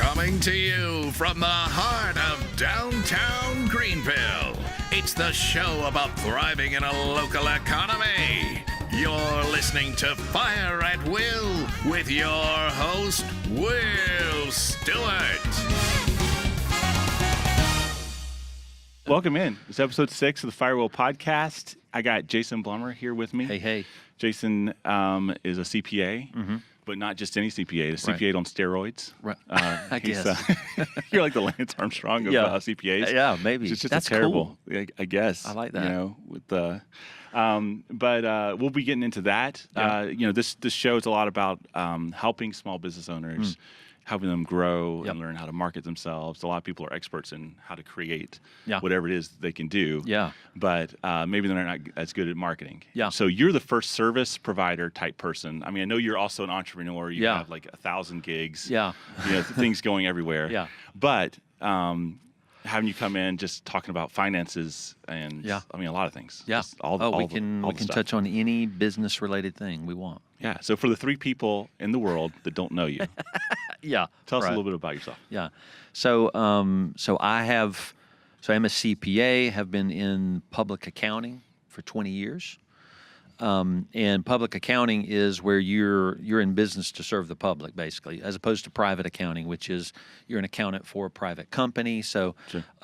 Coming to you from the heart of downtown Greenville, it's the show about thriving in a local economy. You're listening to Fire at Will with your host, Will Stewart. Welcome in. It's episode 6 of the Thriveal podcast. I got Jason Blumer here with me. Hey. Jason is a CPA, but not just any CPA. A CPA on steroids. Right. I guess. You're like the Lance Armstrong of CPAs. Yeah, maybe. It's just That's terrible, cool. I guess. I like that. You know, with the, but we'll be getting into that. Yeah. This show is a lot about helping small business owners, helping them grow and learn how to market themselves. A lot of people are experts in how to create whatever it is they can do. Yeah. But maybe they're not as good at marketing. Yeah. So you're the first service provider type person. I mean, I know you're also an entrepreneur. You have like 1,000 gigs. Yeah. Things going everywhere. Yeah. But having you come in just talking about finances and I mean a lot of things. Yeah. We can stuff. touch on any business related thing we want. Yeah. So for the 3 people in the world that don't know you, tell us a little bit about yourself. Yeah. So I'm a CPA, have been in public accounting for 20 years. And public accounting is where you're in business to serve the public, basically, as opposed to private accounting, which is you're an accountant for a private company. So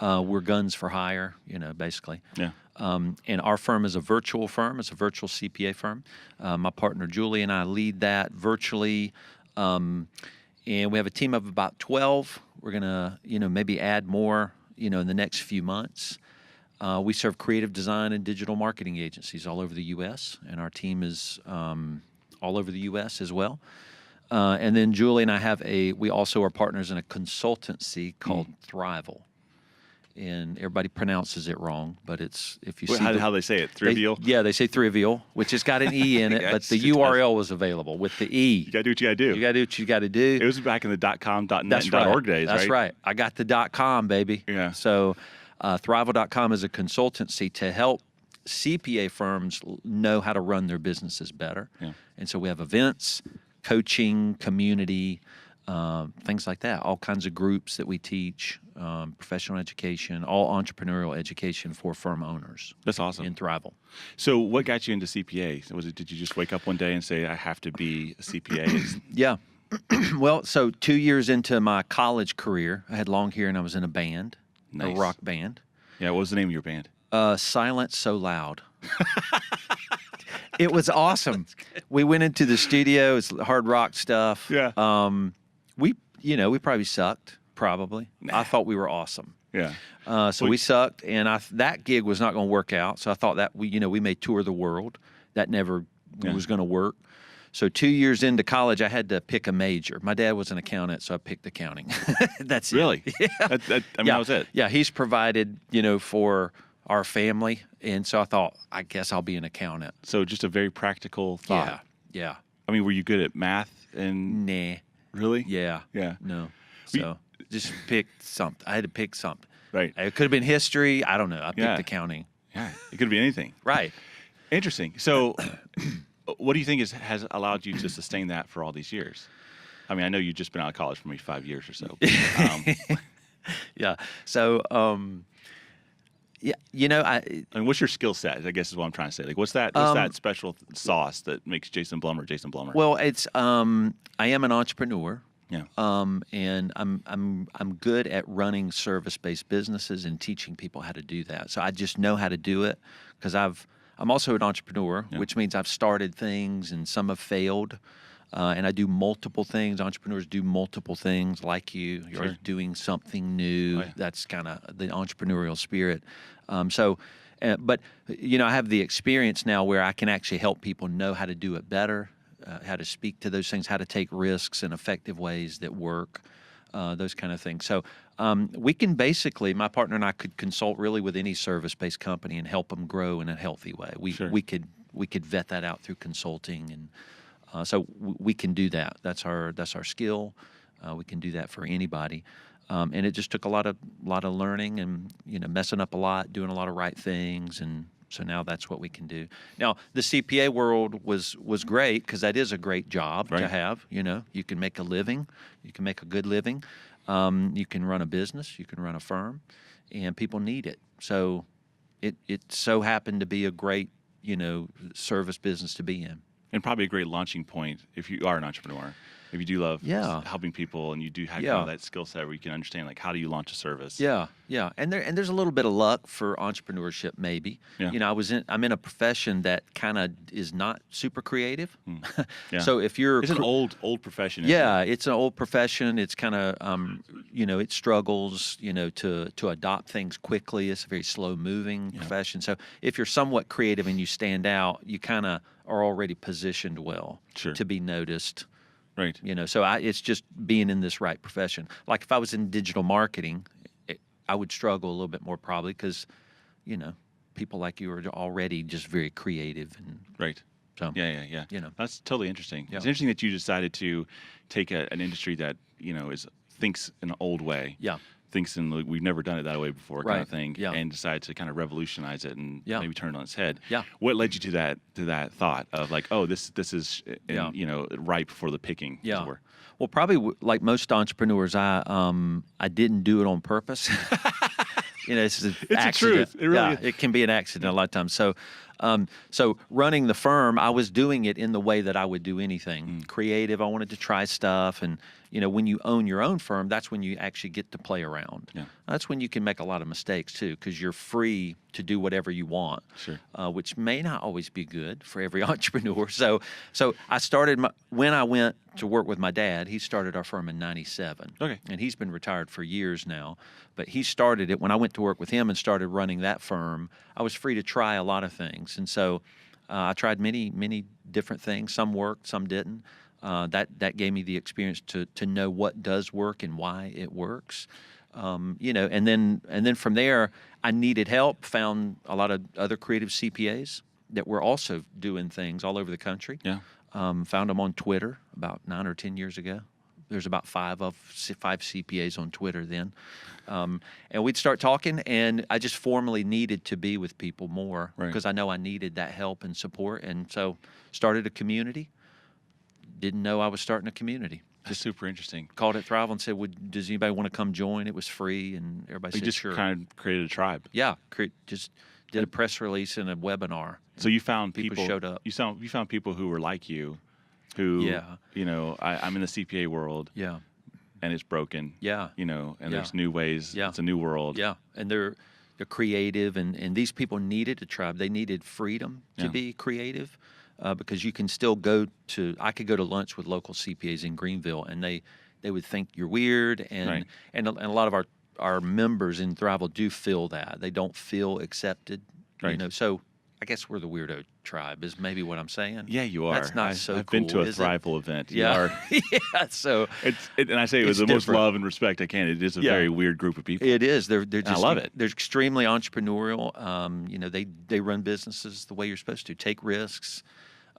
we're guns for hire, basically. Yeah. And our firm is a virtual firm. It's a virtual CPA firm. My partner Julie and I lead that virtually. And we have a team of about 12. We're gonna, maybe add more, in the next few months. We serve creative design and digital marketing agencies all over the U.S., and our team is all over the U.S. as well. And then Julie and I we also are partners in a consultancy called Thriveal. And everybody pronounces it wrong, but it's, if you see how they say it, Thriveal? They say Thriveal, which has got an E in it, but the URL was available with the E. You got to do what you got to do. You got to do what you got to do. It was back in the .com, .net, That's and right. .org days, That's right. I got the .com, baby. Yeah. So Thriveal.com is a consultancy to help CPA firms know how to run their businesses better. Yeah. And so we have events, coaching, community, things like that, all kinds of groups that we teach, professional education, all entrepreneurial education for firm owners. That's awesome. In Thriveal. So what got you into CPA? Did you just wake up one day and say, I have to be a CPA? Yeah. Well, so 2 years into my college career, I had long hair and I was in a band, a rock band. Yeah, what was the name of your band? Silence So Loud. It was awesome. We went into the studio. It's hard rock stuff. Yeah. We probably sucked. Probably. Nah. I thought we were awesome. Yeah. So we sucked, and that gig was not going to work out. So I thought that we may tour the world. That never was going to work. So 2 years into college, I had to pick a major. My dad was an accountant, so I picked accounting. That's really? Yeah. That was it. Yeah, he's provided, for our family, and so I thought, I guess I'll be an accountant. So just a very practical thought. Yeah. I mean, were you good at math? Nah. Really? Yeah. Yeah. No. So just picked something. I had to pick something. Right. It could have been history. I don't know. I picked accounting. Yeah. It could be anything. Right. Interesting. So what do you think has allowed you to sustain that for all these years? I mean, I know you've just been out of college for maybe 5 years or so. Yeah. So, I mean, what's your skill set? I guess is what I'm trying to say. Like, what's that special sauce that makes Jason Blumer Jason Blumer? Well, it's I am an entrepreneur. Yeah. And I'm good at running service-based businesses and teaching people how to do that. So I just know how to do it because I'm also an entrepreneur, which means I've started things and some have failed. And I do multiple things. Entrepreneurs do multiple things like you. You're always doing something new. Oh, yeah. That's kind of the entrepreneurial spirit. But I have the experience now where I can actually help people know how to do it better, how to speak to those things, how to take risks in effective ways that work, those kind of things. So we can basically, my partner and I could consult really with any service-based company and help them grow in a healthy way. We could vet that out through consulting and. So we can do that. That's our skill. We can do that for anybody, and it just took a lot of learning and messing up a lot, doing a lot of right things, and So now that's what we can do. Now, the CPA world was great because that is a great job to have. You can make a living. You can make a good living. You can run a business. You can run a firm. And people need it. So it so happened to be a great, service business to be in. And probably a great launching point if you are an entrepreneur. If you do love helping people and you do have kind of that skill set where you can understand, like, how do you launch a service? Yeah. And there's a little bit of luck for entrepreneurship, maybe. Yeah. I'm in a profession that kind of is not super creative. Yeah. So if you're... It's an old profession. Yeah, it's an old profession. It's kind of, it struggles, to adopt things quickly. It's a very slow-moving profession. So if you're somewhat creative and you stand out, you kind of are already positioned well to be noticed. Right. So it's just being in this right profession. Like if I was in digital marketing, I would struggle a little bit more probably because, people like you are already just very creative and So yeah. That's totally interesting. Yeah. It's interesting that you decided to take an industry that thinks in an old way. Yeah. Thinks in we've never done it that way before kind of thing, Yeah. and decided to kind of revolutionize it and maybe turn it on its head. Yeah. What led you to that thought of like, oh, this is ripe for the picking? As it were? Well, probably like most entrepreneurs, I didn't do it on purpose. It's an accident. The truth. It really is. It can be an accident a lot of times. So running the firm, I was doing it in the way that I would do anything creative. I wanted to try stuff, and when you own your own firm, that's when you actually get to play around. Yeah. That's when you can make a lot of mistakes too, because you're free to do whatever you want. Sure. Which may not always be good for every entrepreneur. So I started when I went to work with my dad. He started our firm in '97. Okay. And he's been retired for years now. But he started it when I went to work with him and started running that firm. I was free to try a lot of things, and so I tried many different things. Some worked, some didn't. That gave me the experience to know what does work and why it works. And then from there, I needed help. Found a lot of other creative CPAs that were also doing things all over the country. Yeah. Found them on Twitter about 9 or 10 years ago. There's about five CPAs on Twitter then. And we'd start talking, and I just formally needed to be with people more because I know I needed that help and support. And so started a community. Didn't know I was starting a community. That's super interesting. Called it Thriveal and said, does anybody want to come join? It was free, and everybody said, just sure. kind of created a tribe. Yeah, just did a press release and a webinar. So you found people showed up. You found people who were like you, who, I'm in the CPA world. Yeah. And it's broken. Yeah. And there's new ways. Yeah. It's a new world. Yeah. And they're creative, and these people needed a tribe. They needed freedom to be creative. Because you can still I could go to lunch with local CPAs in Greenville, and they would think you're weird, and a lot of our members in Thriveal do feel that. They don't feel accepted, so I guess we're the weirdo tribe is maybe what I'm saying. Yeah, you are. That's not I've cool, been to a Thriveal event. Yeah. You are. Yeah, so... and I say it with the most love and respect I can. It is a very weird group of people. It is. They're just, I love it. They're extremely entrepreneurial. They run businesses the way you're supposed to. Take risks.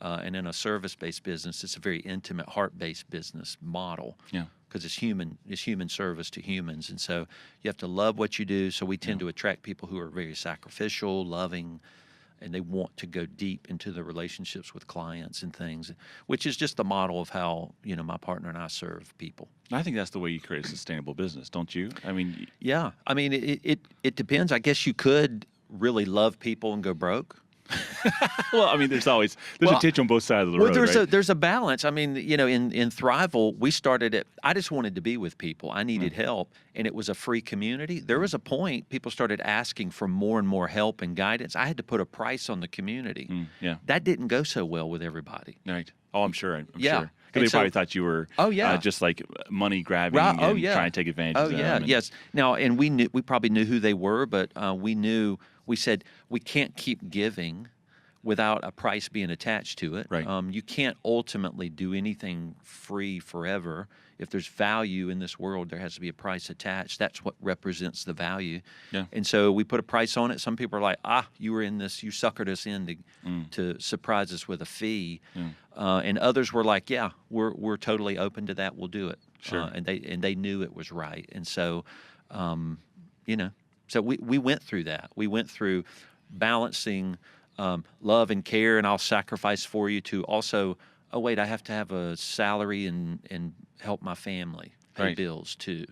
And in a service-based business, it's a very intimate, heart-based business model. Yeah. Because it's human service to humans, and so you have to love what you do. So we tend to attract people who are very sacrificial, loving, and they want to go deep into the relationships with clients and things, which is just the model of how my partner and I serve people. I think that's the way you create a sustainable business, don't you? I mean, yeah. I mean, it depends. I guess you could really love people and go broke. Well, I mean, there's a ditch on both sides of the road. There's a balance. I mean, in Thriveal, we started it. I just wanted to be with people. I needed help, and it was a free community. There was a point people started asking for more and more help and guidance. I had to put a price on the community. That didn't go so well with everybody. Right. Oh, I'm sure. I'm Yeah. sure. Because they probably thought you were just like money grabbing and trying to take advantage of them. Oh, yeah. Yes. Now, and we probably knew who they were, but we said we can't keep giving without a price being attached to it. Right. You can't ultimately do anything free forever. If there's value in this world, there has to be a price attached. That's what represents the value. Yeah. And so we put a price on it. Some people are like, you were in this, you suckered us in to surprise us with a fee. And others were like, yeah, we're totally open to that. We'll do it. Sure. And they knew it was right. And so, so we went through that. We went through balancing love and care, and I'll sacrifice for you, to also, oh wait, I have to have a salary and help my family pay bills too.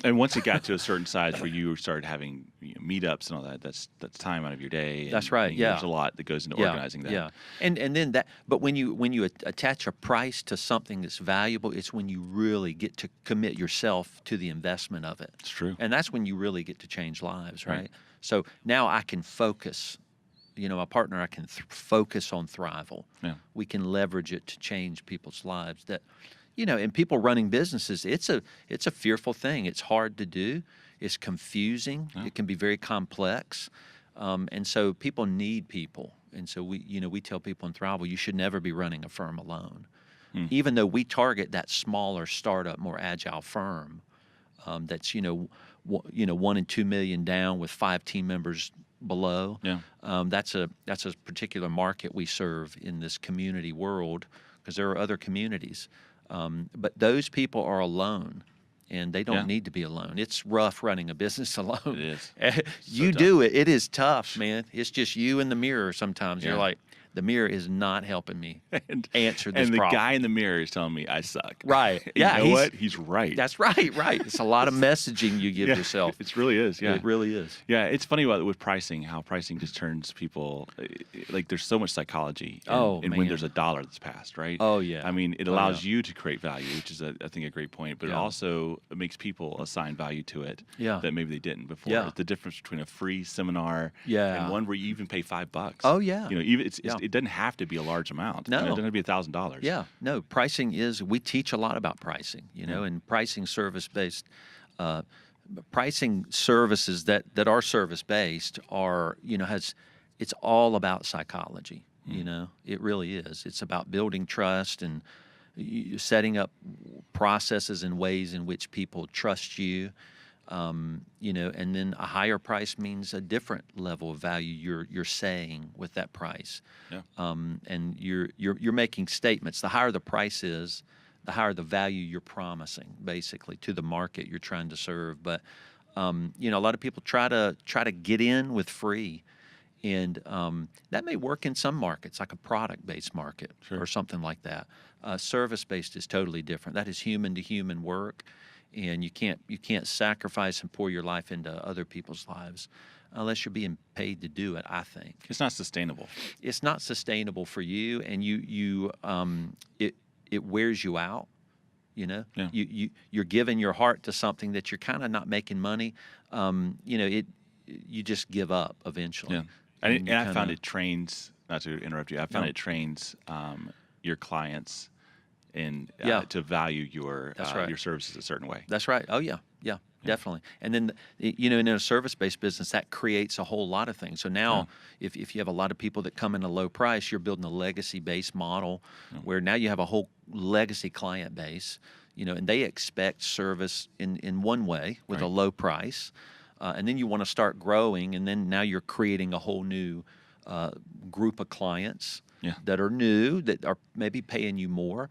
And once it got to a certain size where you started having meetups and all that, that's time out of your day. That's right. Yeah, there's a lot that goes into organizing that. Yeah, and then that. But when you attach a price to something that's valuable, it's when you really get to commit yourself to the investment of it. It's true. And that's when you really get to change lives, right? So now I can focus. My partner, I can focus on Thriveal. Yeah. We can leverage it to change people's lives. That. And people running businesses, it's a fearful thing. It's hard to do. It's confusing. Yeah. It can be very complex. And so people need people. And so we tell people in Thriveal, you should never be running a firm alone. Even though we target that smaller startup, more agile firm that's, 1 and 2 million down with 5 team members below. Yeah. That's a particular market we serve in this community world, because there are other communities. But those people are alone, and they don't need to be alone. It's rough running a business alone. It is. You do it. It is tough, man. It's just you in the mirror sometimes. You're like, the mirror is not helping me answer this problem. And the guy in the mirror is telling me I suck. Right. Yeah. You know what? He's right. That's right. Right. It's a lot of messaging you give yourself. It really is. Yeah. It really is. Yeah. It's funny with pricing, how pricing just turns people, like there's so much psychology in when there's a dollar that's passed, right? Oh, yeah. I mean, it allows you to create value, which is, I think, a great point, but it also makes people assign value to it that maybe they didn't before. Yeah. The difference between a free seminar and one where you even pay $5. Oh, yeah. It doesn't have to be a large amount. No. It doesn't have to be $1,000. Yeah. No, pricing we teach a lot about pricing, and pricing service-based, pricing services that are service-based are, it's all about psychology, it really is. It's about building trust and setting up processes and ways in which people trust you. And then a higher price means a different level of value you're saying with that price. Yeah. And you're making statements. The higher the price is, the higher the value you're promising, basically, to the market you're trying to serve. But a lot of people try to get in with free, and that may work in some markets, like a product-based market or something like that. Service-based is totally different. That is human-to-human work. And you can't sacrifice and pour your life into other people's lives unless you're being paid to do it. I think it's not sustainable. It's not sustainable for you, and it wears you out. You're giving your heart to something that you're kind of not making money. You just give up eventually. Yeah, and I found it trains. Not to interrupt you. I found it trains your clients and to value your services a certain way. That's right. Oh, yeah. Definitely. And then, in a service-based business, that creates a whole lot of things. So now, if you have a lot of people that come in a low price, you're building a legacy-based model where now you have a whole legacy client base, and they expect service in one way with a low price. And then you want to start growing, and then now you're creating a whole new group of clients that are new, that are maybe paying you more.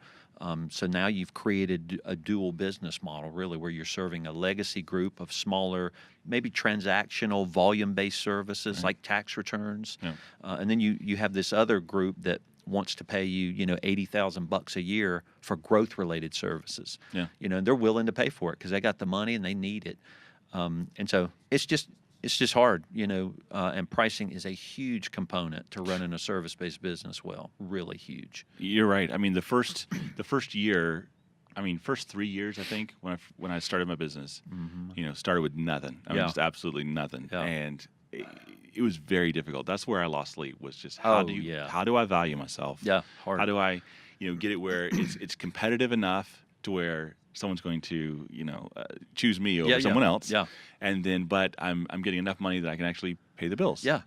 So now you've created a dual business model, really, where you're serving a legacy group of smaller, maybe transactional, volume-based services like tax returns, and then you have this other group that wants to pay you, $80,000 a year for growth-related services. And they're willing to pay for it because they got the money and they need it. And so it's just hard, and pricing is a huge component to running a service-based business well, really huge. You're right. I mean, the first year, first 3 years, I think, when I started my business, started with nothing. Just absolutely nothing. Yeah. And it was very difficult. That's where I lost sleep, was just how do I value myself? Yeah, hard. How do I, get it where it's competitive enough to where someone's going to, choose me over someone else. Yeah. And then, but I'm getting enough money that I can actually pay the bills. Yeah.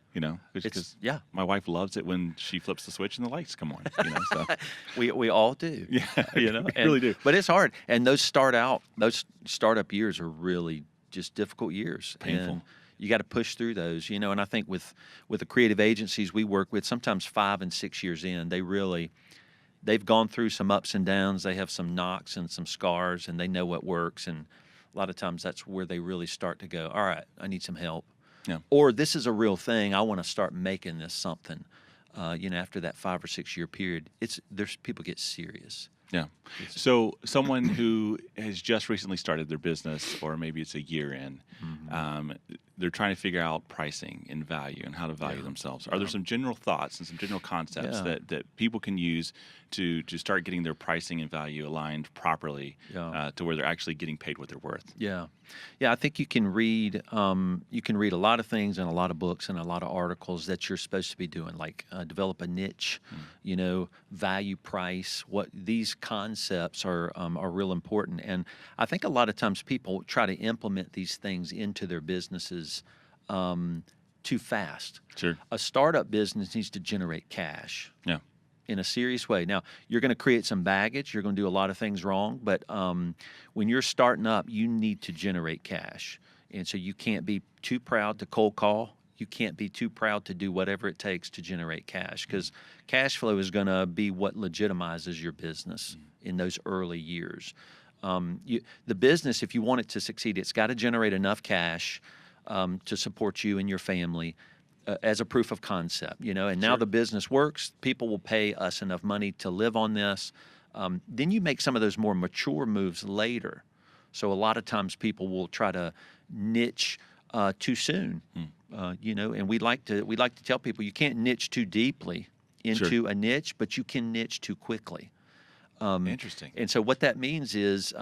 Because my wife loves it when she flips the switch and the lights come on. So we all do. Yeah. Really do. But it's hard. And those startup years are really just difficult years. Painful. And you got to push through those, and I think with the creative agencies we work with, sometimes 5 and 6 years in, they've gone through some ups and downs. They have some knocks and some scars, and they know what works. And a lot of times that's where they really start to go, all right, I need some help. Yeah. Or this is a real thing. I want to start making this something. After that 5 or 6 year period, there's people get serious. Yeah. So someone who has just recently started their business, or maybe it's a year in, they're trying to figure out pricing and value and how to value themselves. Are there some general thoughts and some general concepts that people can use to start getting their pricing and value aligned properly to where they're actually getting paid what they're worth? Yeah. I think you can read a lot of things and a lot of books and a lot of articles that you're supposed to be doing, like develop a niche, value price. What these concepts are real important, and I think a lot of times people try to implement these things into their businesses too fast. Sure. A startup business needs to generate cash. Yeah. In a serious way. Now, you're going to create some baggage. You're going to do a lot of things wrong. But when you're starting up, you need to generate cash. And so you can't be too proud to cold call. You can't be too proud to do whatever it takes to generate cash, because cash flow is going to be what legitimizes your business in those early years. The business, if you want it to succeed, it's got to generate enough cash to support you and your family. As a proof of concept, and now the business works. People will pay us enough money to live on this. Then you make some of those more mature moves later. So a lot of times people will try to niche too soon, and we like to tell people you can't niche too deeply into a niche, but you can niche too quickly. Interesting. And so what that means is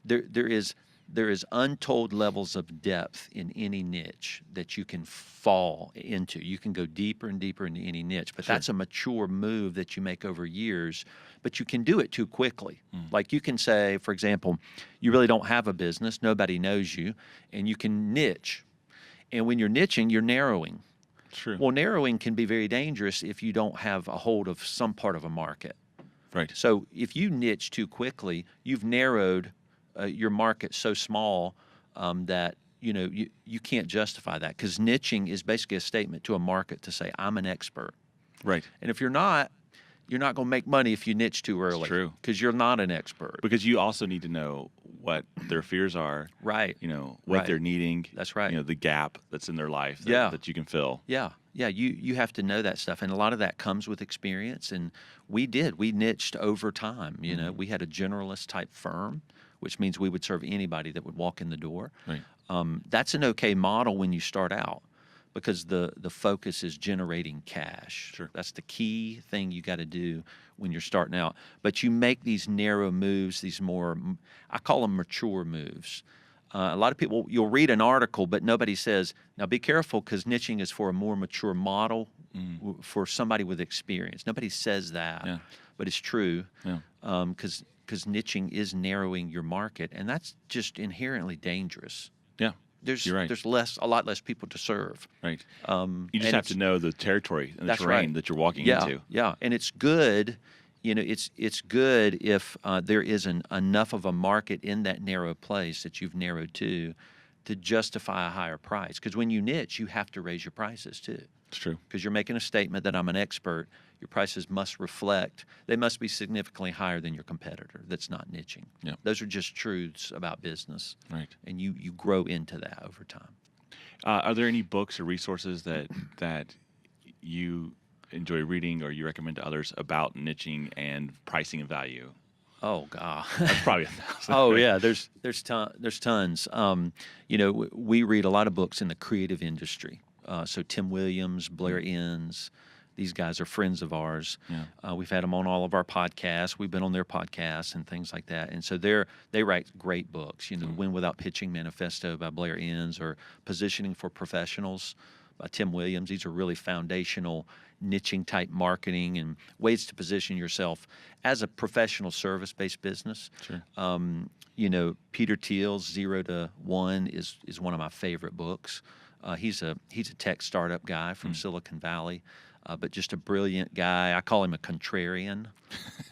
there is untold levels of depth in any niche that you can fall into. You can go deeper and deeper into any niche, but that's a mature move that you make over years, but you can do it too quickly. Like you can say, for example, you really don't have a business, nobody knows you, and you can niche. And when you're niching, you're narrowing. True. Well, narrowing can be very dangerous if you don't have a hold of some part of a market. Right. So if you niche too quickly, you've narrowed your market so small that you can't justify that, because niching is basically a statement to a market to say, I'm an expert. Right. And if you're not going to make money if you niche too early. It's true. Because you're not an expert. Because you also need to know what their fears are. Right. What they're needing. That's right. The gap that's in their life that you can fill. Yeah. You have to know that stuff, and a lot of that comes with experience. And we niched over time. We had a generalist type firm, which means we would serve anybody that would walk in the door. Right. That's an okay model when you start out, because the focus is generating cash. Sure. That's the key thing you got to do when you're starting out. But you make these narrow moves, these more, I call them mature moves. A lot of people, you'll read an article, but nobody says, now be careful, because niching is for a more mature model, for somebody with experience. Nobody says that, but it's true, because niching is narrowing your market, and that's just inherently dangerous. Yeah, you're right. There's a lot less people to serve. Right. You just have to know the territory and the terrain that you're walking into. Yeah, and it's good. It's good if there is enough of a market in that narrow place that you've narrowed to justify a higher price. Because when you niche, you have to raise your prices too. It's true. Because you're making a statement that I'm an expert. Your prices must reflect, they must be significantly higher than your competitor that's not niching. Yeah. Those are just truths about business. Right. And you grow into that over time. Are there any books or resources that you enjoy reading or you recommend to others about niching and pricing and value? Oh God, that's probably 1,000. Oh yeah, there's tons. We read a lot of books in the creative industry. So Tim Williams, Blair Enns, these guys are friends of ours. Yeah. We've had them on all of our podcasts. We've been on their podcasts and things like that. And so they write great books. Win Without Pitching Manifesto by Blair Enns, or Positioning for Professionals by Tim Williams. These are really foundational niching type marketing and ways to position yourself as a professional service-based business. Sure. Peter Thiel's 0 to 1 is one of my favorite books. He's a tech startup guy from Silicon Valley, but just a brilliant guy. I call him a contrarian,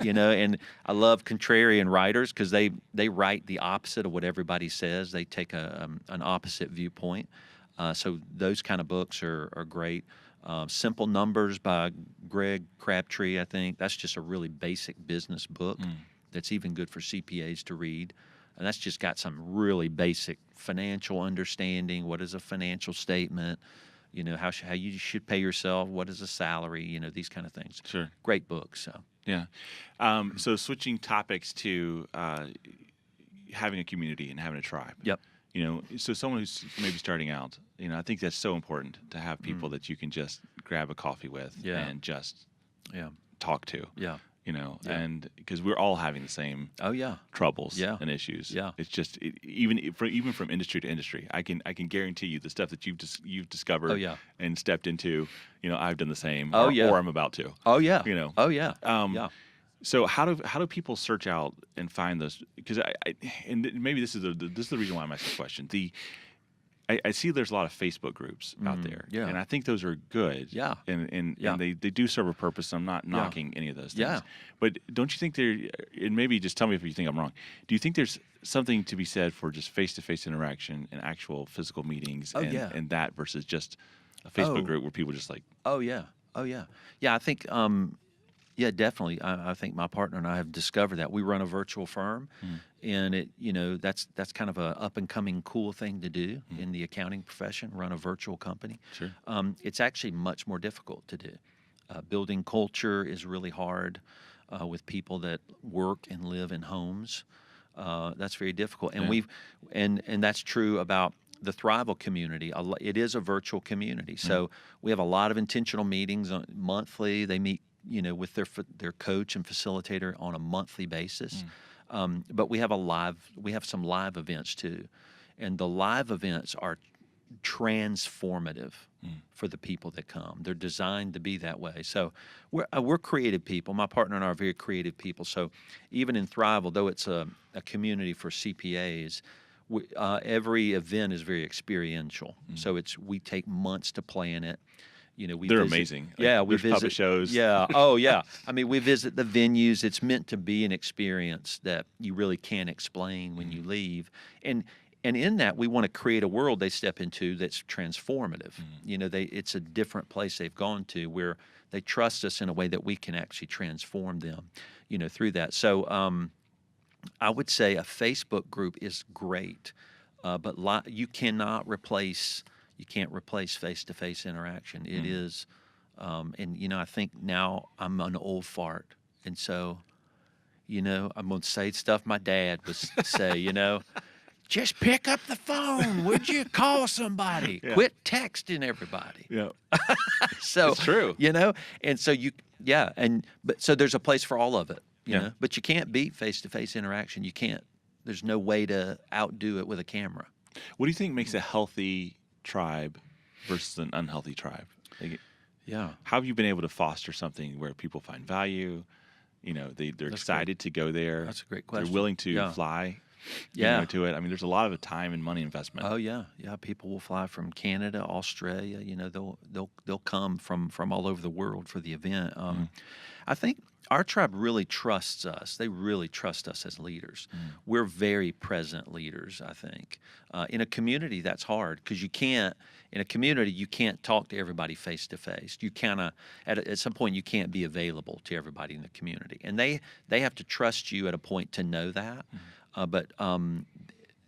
and I love contrarian writers because they write the opposite of what everybody says. They take an opposite viewpoint. So those kind of books are great. Simple Numbers by Greg Crabtree, I think. That's just a really basic business book that's even good for CPAs to read. And that's just got some really basic financial understanding. What is a financial statement? You know, how you should pay yourself. What is a salary? You know, these kind of things. Sure. Great book. So yeah. So switching topics to having a community and having a tribe. Yep. You know, so someone who's maybe starting out, you know, I think that's so important to have people that you can just grab a coffee with and just talk to. Yeah. You know, and because we're all having the same troubles and issues. Yeah. It's just even from industry to industry, I can guarantee you the stuff that you've discovered and stepped into. You know, I've done the same, or I'm about to. Oh yeah. You know. Oh yeah. So how do people search out and find those? Because and maybe this is the reason why I'm asking the question. I see there's a lot of Facebook groups out there, and I think those are good. Yeah. And they do serve a purpose. I'm not knocking any of those things. Yeah. But don't you think and maybe just tell me if you think I'm wrong, do you think there's something to be said for just face-to-face interaction and actual physical meetings and that versus just a Facebook group where people just like... Oh, yeah. Yeah, I think... Yeah, definitely. I think my partner and I have discovered that. We run a virtual firm, and that's kind of a up and coming cool thing to do in the accounting profession. Run a virtual company. Sure. It's actually much more difficult to do. Building culture is really hard with people that work and live in homes. That's very difficult, and and that's true about the Thriveal community. It is a virtual community, so we have a lot of intentional meetings monthly. They meet, with their coach and facilitator on a monthly basis. But we have some live events too, and the live events are transformative for the people that come. They're designed to be that way. So we're creative people. My partner and I are very creative people. So even in Thriveal, though it's a community for CPAs, every event is very experiential. So we take months to plan it. They're amazing. We visit puppet shows. Yeah. Oh, yeah. I mean, we visit the venues. It's meant to be an experience that you really can't explain when you leave. And in that, we want to create a world they step into that's transformative. It's a different place they've gone to where they trust us in a way that we can actually transform them, through that. So I would say a Facebook group is great, but you cannot replace. You can't replace face-to-face interaction. It is, and I think now I'm an old fart, and so, I'm going to say stuff my dad would say. Just pick up the phone. Would you call somebody? Yeah. Quit texting everybody. Yeah. So it's true. And so so there's a place for all of it. You know, but you can't beat face-to-face interaction. You can't. There's no way to outdo it with a camera. What do you think makes a healthy tribe versus an unhealthy tribe? How have you been able to foster something where people find value? They're excited to go there. That's a great question. They're willing to fly to it. I mean, there's a lot of time and money investment. Oh yeah. People will fly from Canada, Australia. They'll come from all over the world for the event. I think our tribe really trusts us. They really trust us as leaders. We're very present leaders, I think. In a community, that's hard because in a community, you can't talk to everybody face to face. You at some point, you can't be available to everybody in the community. And they have to trust you at a point to know that. But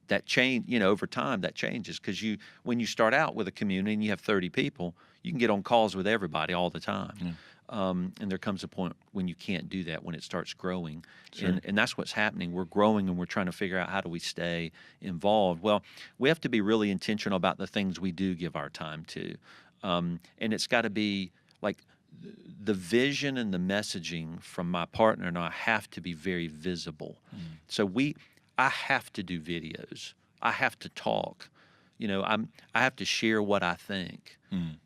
that change, over time, that changes because when you start out with a community and you have 30 people, you can get on calls with everybody all the time. And there comes a point when you can't do that, when it starts growing. Sure. And that's what's happening. We're growing and we're trying to figure out how do we stay involved. Well, we have to be really intentional about the things we do give our time to. And it's got to be like the vision and the messaging from my partner and I have to be very visible. So I have to do videos. I have to talk. I have to share what I think. And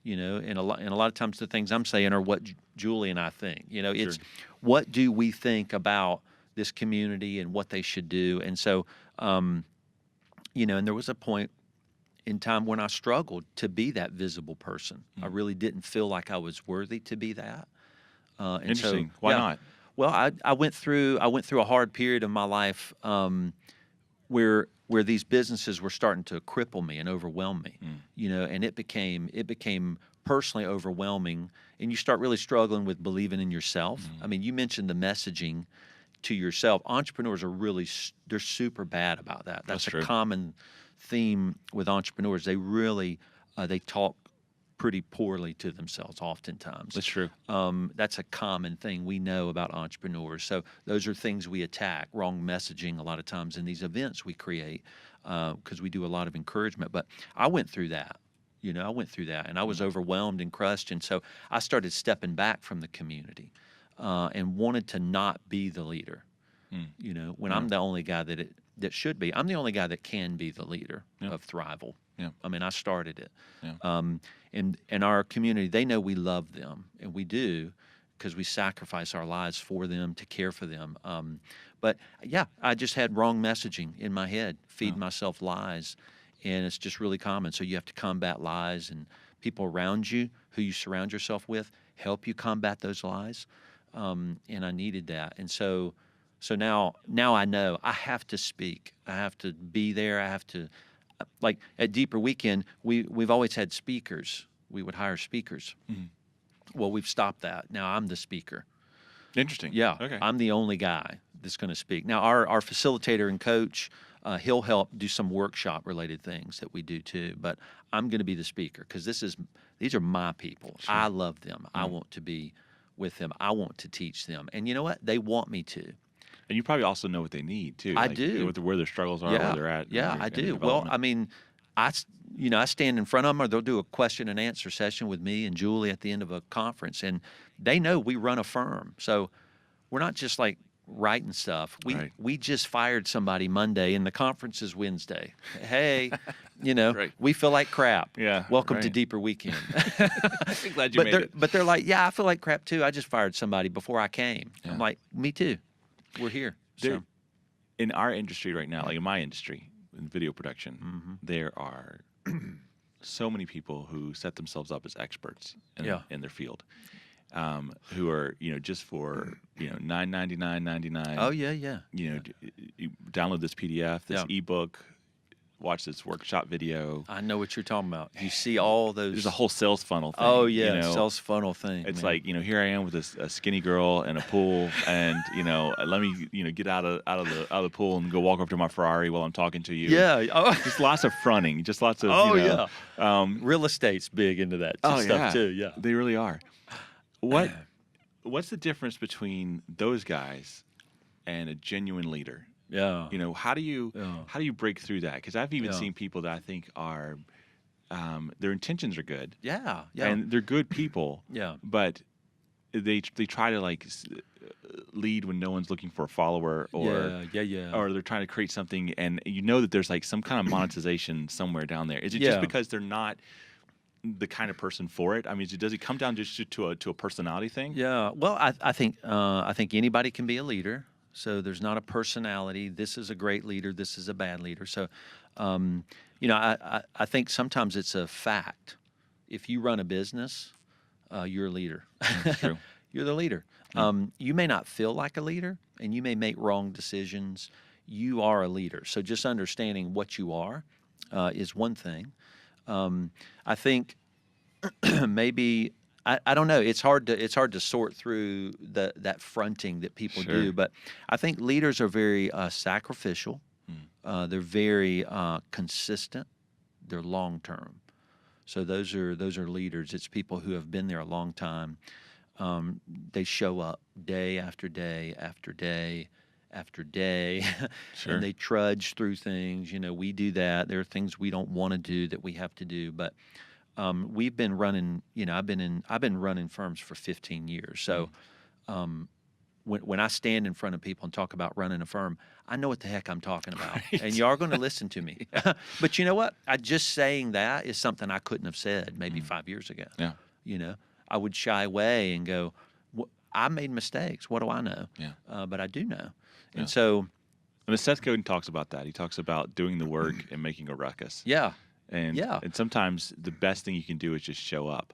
a lot of times the things I'm saying are what Julie and I think. It's what do we think about this community and what they should do. And so, and there was a point in time when I struggled to be that visible person. I really didn't feel like I was worthy to be that. Interesting. Why not? Well, I went through a hard period of my life where these businesses were starting to cripple me and overwhelm me, and it became personally overwhelming, and you start really struggling with believing in yourself. I mean, you mentioned the messaging, to yourself. Entrepreneurs are really, they're super bad about that. That's a true. common theme with entrepreneurs. They really, they talk pretty poorly to themselves oftentimes. That's true. That's a common thing we know about entrepreneurs. So those are things we attack, wrong messaging a lot of times in these events we create, because we do a lot of encouragement. But I went through that. I went through that, and I was overwhelmed and crushed. And so I started stepping back from the community and wanted to not be the leader. When I'm the only guy that should be. I'm the only guy that can be the leader of Thriveal. Yeah. I mean, I started it. Yeah. And our community, they know we love them, and we do, because we sacrifice our lives for them, to care for them. But yeah, I just had wrong messaging in my head, feed myself lies, and it's just really common. So you have to combat lies, and people around you who you surround yourself with help you combat those lies. And I needed that. And so now I know I have to speak. I have to be there. I have to, like at Deeper Weekend, we've always had speakers. We would hire speakers. Mm-hmm. Well, we've stopped that. Now I'm the speaker. Interesting. Yeah. Okay. I'm the only guy that's going to speak. Now our facilitator and coach, he'll help do some workshop related things that we do too. But I'm going to be the speaker, because these are my people. Sure. I love them. Mm-hmm. I want to be with them. I want to teach them. And you know what? They want me to. And you probably also know what they need too. I do. Where their struggles are, where they're at. Yeah, I do. Well, I mean, I stand in front of them, or they'll do a question and answer session with me and Julie at the end of a conference, and they know we run a firm. So we're not just like writing stuff. We just fired somebody Monday, and the conference is Wednesday. Hey, Right. we feel like crap. Yeah. Welcome to Deeper Weekend. I'm glad you made it. But they're like, yeah, I feel like crap too. I just fired somebody before I came. Yeah. I'm like, me too. We're here. So. In our industry right now, like in my industry, in video production, mm-hmm. there are so many people who set themselves up as experts in their field, who are just for $9.99.99. Oh yeah. You download this PDF, this ebook, watch this workshop video. I know what you're talking about. You see all those. There's a whole sales funnel thing. Oh yeah, sales funnel thing. It's man. like here I am with a skinny girl in a pool, and let me get out of the pool and go walk up to my Ferrari while I'm talking to you. Yeah, just lots of fronting, just lots of real estate's big into that stuff too. Yeah, they really are. What's the difference between those guys and a genuine leader? Yeah. How do you break through that? Because I've even seen people that I think are their intentions are good. Yeah. And they're good people. Yeah. But they try to lead when no one's looking for a follower, or or they're trying to create something, and that there's some kind of monetization somewhere down there. Is it just because they're not the kind of person for it? I mean, does it come down just to a personality thing? Yeah. Well, I think anybody can be a leader. So there's not a personality. This is a great leader. This is a bad leader. So, I think sometimes it's a fact. If you run a business, you're a leader. That's true. You're the leader. Yeah. You may not feel like a leader, and you may make wrong decisions. You are a leader. So just understanding what you are is one thing. I think maybe. I don't know. It's hard to sort through that fronting that people do, but I think leaders are very sacrificial. They're very consistent. They're long term. So those are leaders. It's people who have been there a long time. They show up day after day after day after day, and they trudge through things. We do that. There are things we don't want to do that we have to do, but. We've been running. I've been running firms for 15 years. So, when I stand in front of people and talk about running a firm, I know what the heck I'm talking about, right. And you are going to listen to me. But you know what? Just saying that is something I couldn't have said maybe 5 years ago. Yeah. I would shy away and go, I made mistakes. What do I know? Yeah. But I do know, and so. And Seth Godin talks about that. He talks about doing the work and making a ruckus. Yeah. And sometimes the best thing you can do is just show up.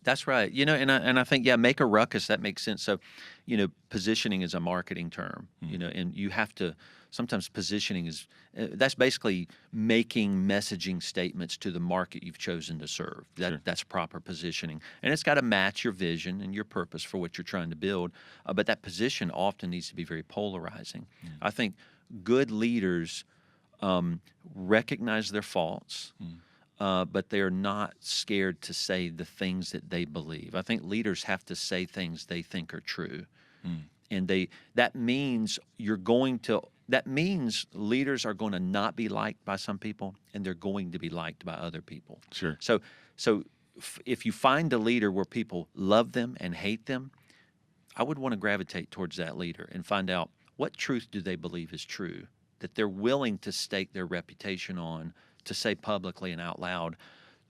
That's right. And I think make a ruckus. That makes sense. So, positioning is a marketing term. And you have to sometimes positioning is that's basically making messaging statements to the market you've chosen to serve. That's proper positioning, and it's got to match your vision and your purpose for what you're trying to build. But that position often needs to be very polarizing. I think good leaders recognize their faults. But they're not scared to say the things that they believe. I think leaders have to say things they think are true, and that means leaders are going to not be liked by some people, and they're going to be liked by other people. Sure. So if you find a leader where people love them and hate them, I would want to gravitate towards that leader and find out what truth do they believe is true, that they're willing to stake their reputation on, to say publicly and out loud,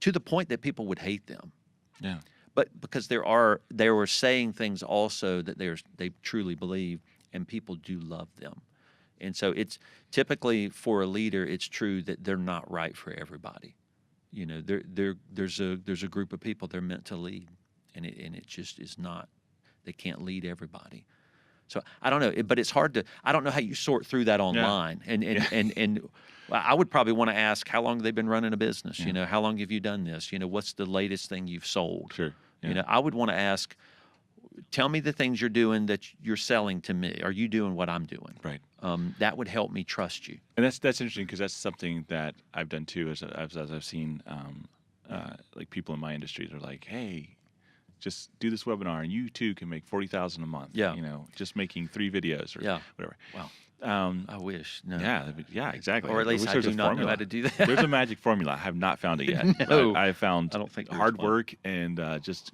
to the point that people would hate them. Yeah. But because they were saying things also that they truly believe, and people do love them. And so it's typically for a leader, it's true that they're not right for everybody. You know, there's a group of people they're meant to lead, and it just is not. They can't lead everybody. So I don't know, but it's hard to. I don't know how you sort through that online, and I would probably want to ask how long they've been running a business. You know, how long have you done this? You know, what's the latest thing you've sold? Sure. Yeah. You know, I would want to ask, tell me the things you're doing that you're selling to me. Are you doing what I'm doing? Right. That would help me trust you. And that's interesting because that's something that I've done too. As I've seen, like people in my industry, they're like, hey, just do this webinar and you too can make $40,000 a month. Yeah. You know, just making 3 videos or whatever. Wow. I wish. No. Yeah, exactly. Or at least I do not know how to do that. There's a magic formula. I have not found it yet. No. I found I don't think hard work and just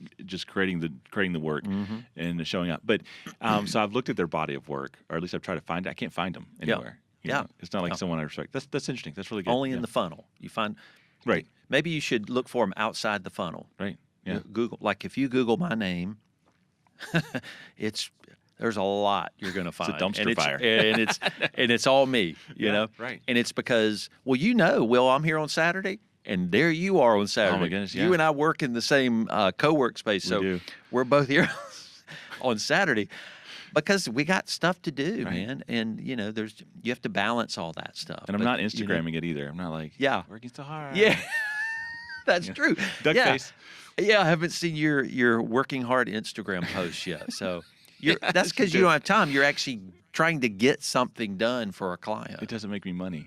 creating the work and showing up. But so I've looked at their body of work, or at least I've tried to find it. I can't find them anywhere. You know, it's not like someone I respect. That's interesting. That's really good. Only in the funnel. You find. Right. Maybe you should look for them outside the funnel. Right. Yeah. Google, like if you Google my name, there's a lot you're going to find. It's a dumpster fire. and it's all me, you know? Right. And it's because, I'm here on Saturday, and there you are on Saturday. Oh, my goodness, yeah. You and I work in the same co-work space, so we're both here on Saturday because we got stuff to do, man. And, you know, you have to balance all that stuff. And I'm not Instagramming it either. I'm not like, working so hard. Yeah, that's true. Duck face. Yeah, I haven't seen your working hard Instagram posts yet. So that's because you don't have time. You're actually trying to get something done for a client. It doesn't make me money.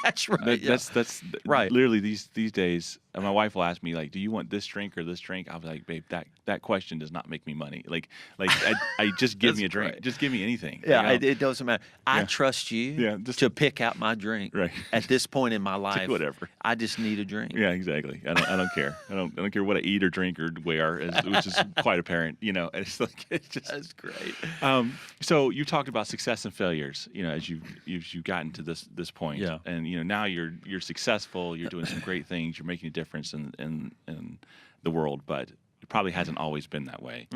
That's right. That's right. Literally these days, my wife will ask me like, "Do you want this drink or this drink?" I'll be like, "Babe, that question does not make me money. Like I just give me a drink. Right. Just give me anything." Yeah, it doesn't matter. I trust you to pick out my drink. Right. At this point in my life, whatever. I just need a drink. Yeah, exactly. I don't care. I don't care what I eat or drink or wear, which is quite apparent. You know, it's like that's great. So you talked about success and failures. You know, as you gotten to this point. Yeah. And you know now you're successful. You're doing some great things. You're making a difference in the world, but it probably hasn't always been that way.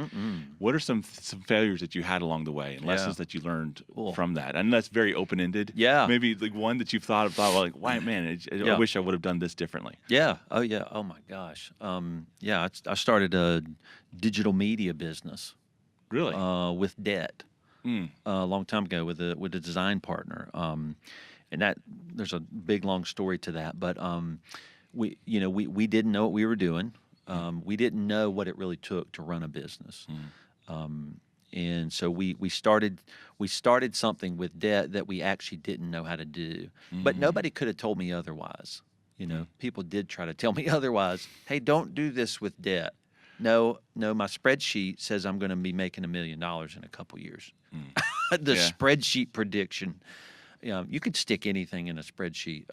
What are some failures that you had along the way and lessons that you learned from that? And that's very open ended. Yeah. Maybe like one that you've thought about, like, why, man, I wish I would have done this differently. Yeah. Oh yeah. Oh my gosh. I started a digital media business. Really? With debt. A long time ago with a design partner. And that there's a big long story to that, but we didn't know what we were doing. We didn't know what it really took to run a business, and so we started something with debt that we actually didn't know how to do. But nobody could have told me otherwise. You know, people did try to tell me otherwise. Hey, don't do this with debt. No, my spreadsheet says I'm going to be making $1 million in a couple years. The spreadsheet prediction. You could stick anything in a spreadsheet.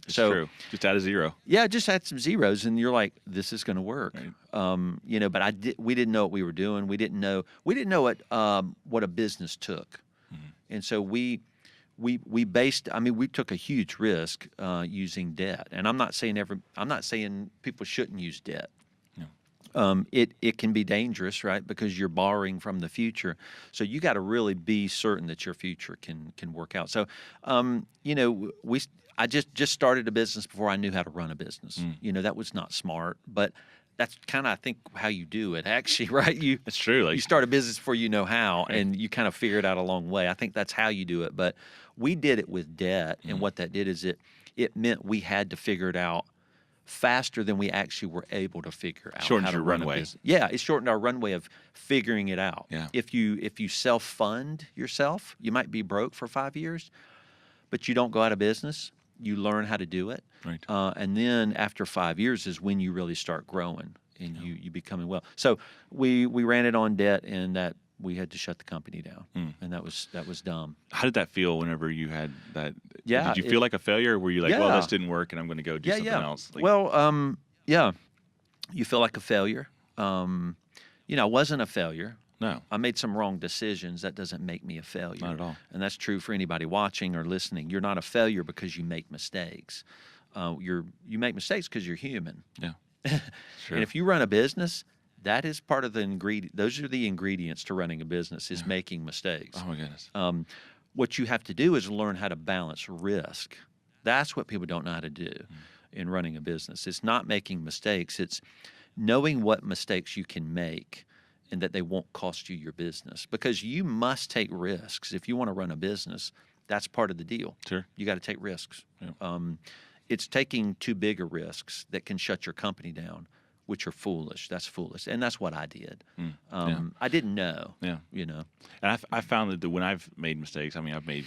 It's true. Just add a zero. Yeah, just add some zeros, and you're like, this is going to work. Right. But we didn't know what we were doing. We didn't know what a business took, and so we took a huge risk using debt. And I'm not saying people shouldn't use debt. It can be dangerous, right? Because you're borrowing from the future. So you got to really be certain that your future can work out. So, I just started a business before I knew how to run a business. That was not smart, but that's kind of, I think, how you do it, actually, right? It's true. Like, you start a business before you know how, and you kind of figure it out along the way. I think that's how you do it. But we did it with debt, and what that did is it meant we had to figure it out faster than we actually were able to figure out Shortens how to your run runway. a business. Yeah, it shortened our runway of figuring it out. Yeah. If you self-fund yourself, you might be broke for 5 years, but you don't go out of business. You learn how to do it. Right. And then after 5 years is when you really start growing and you becoming well. So we ran it on debt, and that we had to shut the company down, and that was dumb. How did that feel whenever you had that? Yeah, Did you feel like a failure? Or were you like, Yeah. well, this didn't work, and I'm going to go do something else? Like, Well, yeah, you feel like a failure. I wasn't a failure. no, I made some wrong decisions. That doesn't make me a failure. Not at all. And that's true for anybody watching or listening. You're not a failure because you make mistakes. You make mistakes because you're human. yeah, sure. And if you run a business, that is part of the ingredient. Those are the ingredients to running a business, is making mistakes. Oh my goodness. What you have to do is learn how to balance risk. That's what people don't know how to do in running a business. It's not making mistakes. It's knowing what mistakes you can make and that they won't cost you your business, because you must take risks. If you want to run a business, that's part of the deal. Sure. You got to take risks. Yeah. It's taking too big of risks that can shut your company down, which are foolish. That's foolish. And that's what I did. I didn't know. Yeah. And I found that when I've made mistakes, I mean, I've made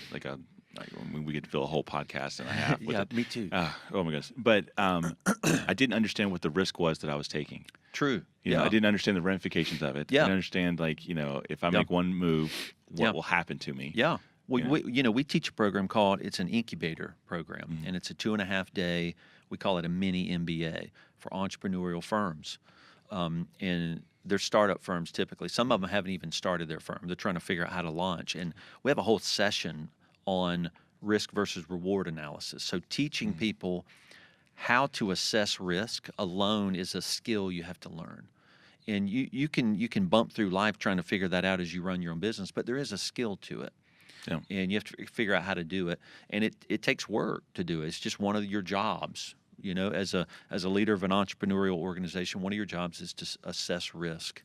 we could fill a whole podcast and a half with it. Me too. Oh my goodness. But I didn't understand what the risk was that I was taking. True. You know, I didn't understand the ramifications of it. Yeah. I didn't understand, if I make one move, what will happen to me. Yeah. We teach a program called, it's an incubator program, and it's a 2.5-day, we call it a mini MBA for entrepreneurial firms. And they're startup firms typically. Some of them haven't even started their firm. They're trying to figure out how to launch. And we have a whole session on risk versus reward analysis. So teaching people how to assess risk alone is a skill you have to learn. And you can bump through life trying to figure that out as you run your own business, but there is a skill to it. Yeah. And you have to figure out how to do it. And it takes work to do it. It's just one of your jobs. As a leader of an entrepreneurial organization, one of your jobs is to assess risk,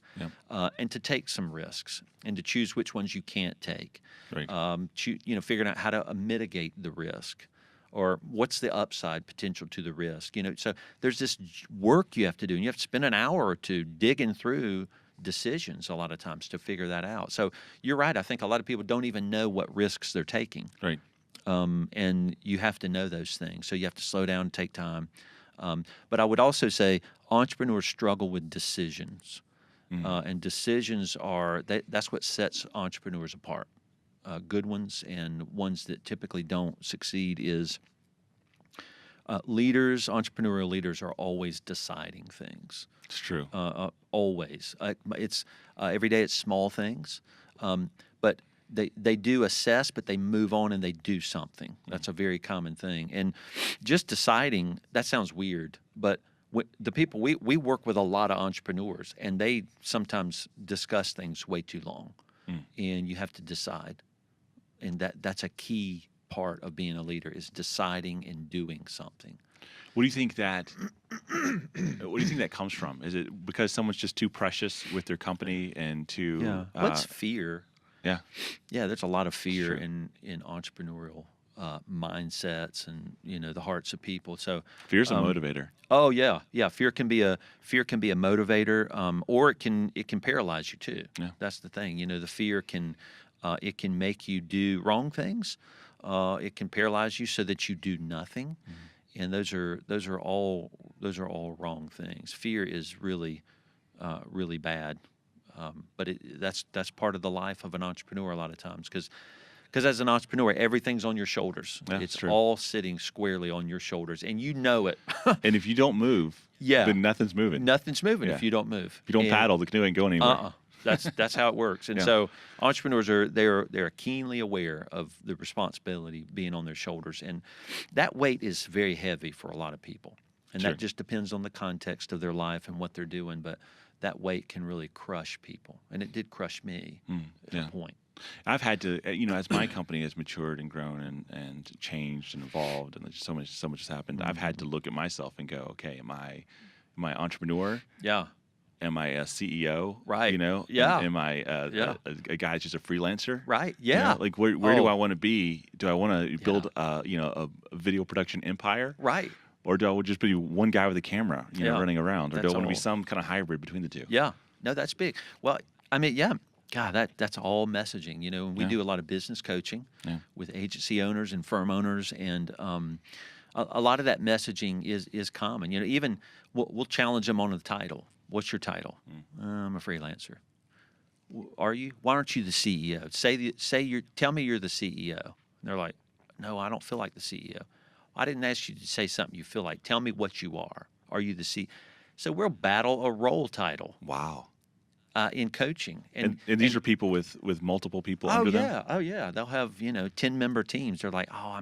and to take some risks, and to choose which ones you can't take. Right. Figuring out how to mitigate the risk, or what's the upside potential to the risk. So there's this work you have to do, and you have to spend an hour or two digging through decisions a lot of times to figure that out. So you're right. I think a lot of people don't even know what risks they're taking. Right. And you have to know those things. So you have to slow down and take time. But I would also say entrepreneurs struggle with decisions. And decisions that's what sets entrepreneurs apart. Good ones and ones that typically don't succeed is entrepreneurial leaders are always deciding things. It's true. Always. It's every day it's small things. But they do assess, but they move on and they do something. That's a very common thing. And just deciding, that sounds weird, but the people, we work with a lot of entrepreneurs, and they sometimes discuss things way too long. And you have to decide. And that's a key part of being a leader, is deciding and doing something. What do you think that comes from? Is it because someone's just too precious with their company and too... Yeah. What's fear? Yeah. Yeah, there's a lot of fear Sure. in entrepreneurial mindsets and the hearts of people. So Fear's a motivator. Oh yeah. Fear can be a motivator, or it can paralyze you too. Yeah. That's the thing. The fear can make you do wrong things. It can paralyze you so that you do nothing, and those are all wrong things. Fear is really really bad. But that's part of the life of an entrepreneur a lot of times, because as an entrepreneur, everything's on your shoulders. Yeah, it's true. all sitting squarely on your shoulders, and you know it. And if you don't move, then nothing's moving. Nothing's moving if you don't move. If you don't paddle, the canoe ain't going anywhere. That's how it works. And so entrepreneurs they're keenly aware of the responsibility being on their shoulders, and that weight is very heavy for a lot of people. And Sure. that just depends on the context of their life and what they're doing, but that weight can really crush people, and it did crush me at a point. I've had to, as my company has matured and grown and changed and evolved, and so much has happened. I've had to look at myself and go, okay, am I Am I an entrepreneur? Yeah. Am I a CEO? Right. You know? Yeah. Am I a guy that's just a freelancer? Right. Yeah. You know? Like where do I want to be? Do I want to build a video production empire? Right. Or do I just be one guy with a camera, running around? Or do I want to be some kind of hybrid between the two? Yeah. No, that's big. Well, I mean, yeah. God, that's all messaging. You know, and we do a lot of business coaching with agency owners and firm owners, and a lot of that messaging is common. You know, even we'll challenge them on the title. What's your title? I'm a freelancer. Are you? Why aren't you the CEO? Tell me you're the CEO. And they're like, no, I don't feel like the CEO. I didn't ask you to say something you feel like. Tell me what you are. Are you the CEO? So we'll battle a role title. Wow. In coaching, and these are people with multiple people under them. Oh yeah, they'll have 10-member teams. They're like, I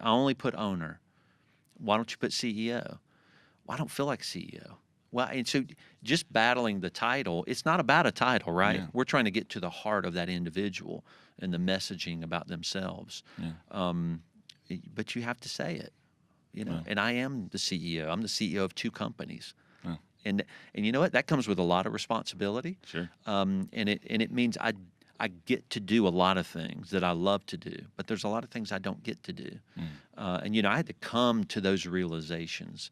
only put owner. Why don't you put CEO? Well, I don't feel like CEO. Well, and so just battling the title, it's not about a title, right? Yeah. We're trying to get to the heart of that individual and the messaging about themselves. Yeah. But you have to say it, Yeah. And I am the CEO. I'm the CEO of 2 companies. And you know what? That comes with a lot of responsibility. Sure. And it means I get to do a lot of things that I love to do, but there's a lot of things I don't get to do. And I had to come to those realizations,